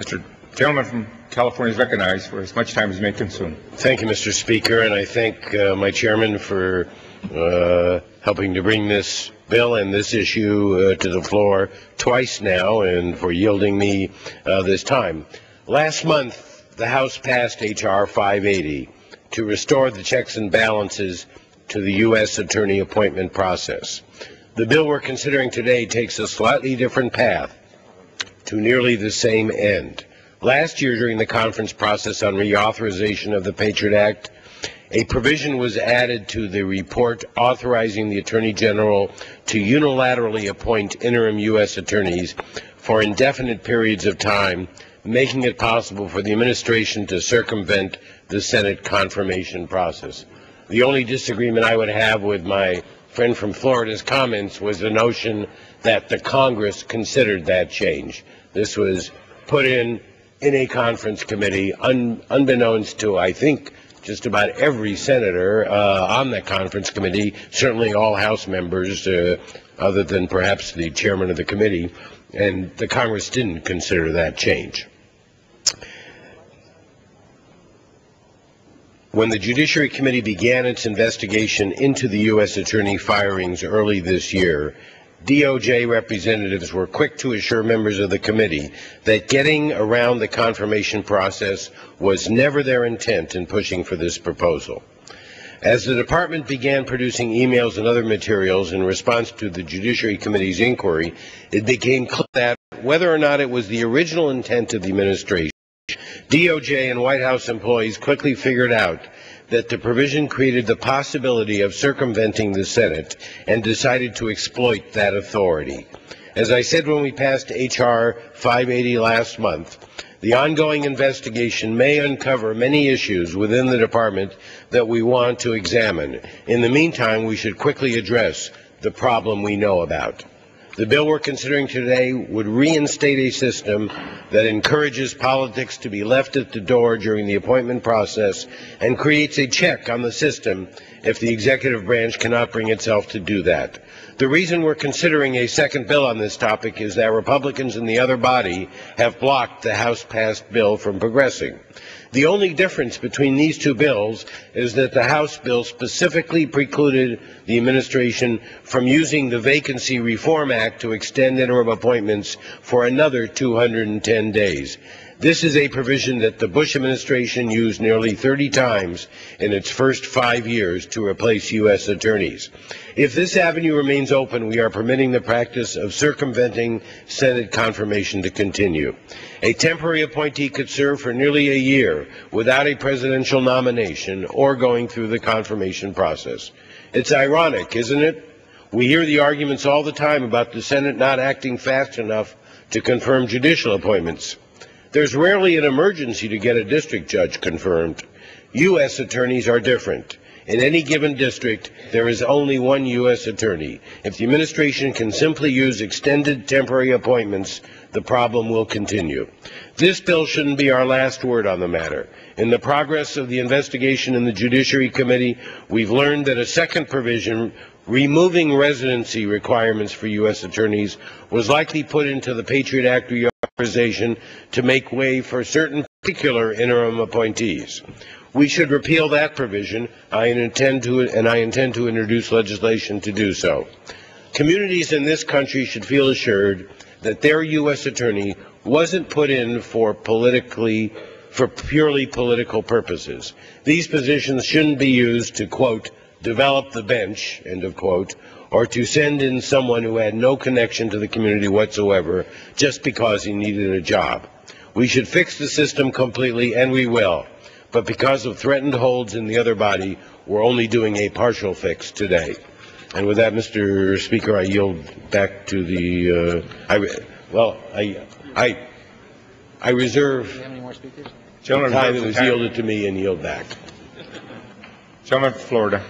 Mr. Gentleman from California is recognized for as much time as may consume. Thank you, Mr. Speaker, and I thank my chairman for helping to bring this bill and this issue to the floor twice now and for yielding me this time. Last month, the House passed H.R. 580 to restore the checks and balances to the U.S. Attorney appointment process. The bill we're considering today takes a slightly different path to nearly the same end. Last year, during the conference process on reauthorization of the Patriot Act, a provision was added to the report authorizing the Attorney General to unilaterally appoint interim U.S. attorneys for indefinite periods of time, making it possible for the administration to circumvent the Senate confirmation process. The only disagreement I would have with my friend from Florida's comments was the notion that the Congress considered that change. This was put in a conference committee, unbeknownst to, I think, just about every senator on that conference committee, certainly all House members, other than perhaps the chairman of the committee, and the Congress didn't consider that change. When the Judiciary Committee began its investigation into the U.S. Attorney firings early this year, DOJ representatives were quick to assure members of the committee that getting around the confirmation process was never their intent in pushing for this proposal. As the department began producing emails and other materials in response to the Judiciary Committee's inquiry, it became clear that whether or not it was the original intent of the administration, DOJ and White House employees quickly figured out that the provision created the possibility of circumventing the Senate and decided to exploit that authority. As I said when we passed H.R. 580 last month, the ongoing investigation may uncover many issues within the department that we want to examine. In the meantime, we should quickly address the problem we know about. The bill we're considering today would reinstate a system that encourages politics to be left at the door during the appointment process and creates a check on the system if the executive branch cannot bring itself to do that. The reason we're considering a second bill on this topic is that Republicans in the other body have blocked the House-passed bill from progressing. The only difference between these two bills is that the House bill specifically precluded the administration from using the Vacancy Reform Act to extend interim appointments for another 210 days. This is a provision that the Bush administration used nearly 30 times in its first 5 years to replace U.S. attorneys. If this avenue remains open, we are permitting the practice of circumventing Senate confirmation to continue. A temporary appointee could serve for nearly a year without a presidential nomination or going through the confirmation process. It's ironic, isn't it? We hear the arguments all the time about the Senate not acting fast enough to confirm judicial appointments. There's rarely an emergency to get a district judge confirmed. U.S. attorneys are different. In any given district, there is only one U.S. attorney. If the administration can simply use extended temporary appointments, the problem will continue. This bill shouldn't be our last word on the matter. In the progress of the investigation in the Judiciary Committee, we've learned that a second provision removing residency requirements for U.S. attorneys was likely put into the Patriot Act reauthorization to make way for certain particular interim appointees. We should repeal that provision, and I intend to introduce legislation to do so. Communities in this country should feel assured that their U.S. attorney wasn't put in for purely political purposes. These positions shouldn't be used to, quote, develop the bench, end of quote, or to send in someone who had no connection to the community whatsoever just because he needed a job. We should fix the system completely, and we will. But because of threatened holds in the other body, we're only doing a partial fix today. And with that, Mr. Speaker, I yield back to the. I reserve the time that was yielded to me and yield back. Gentleman from Florida.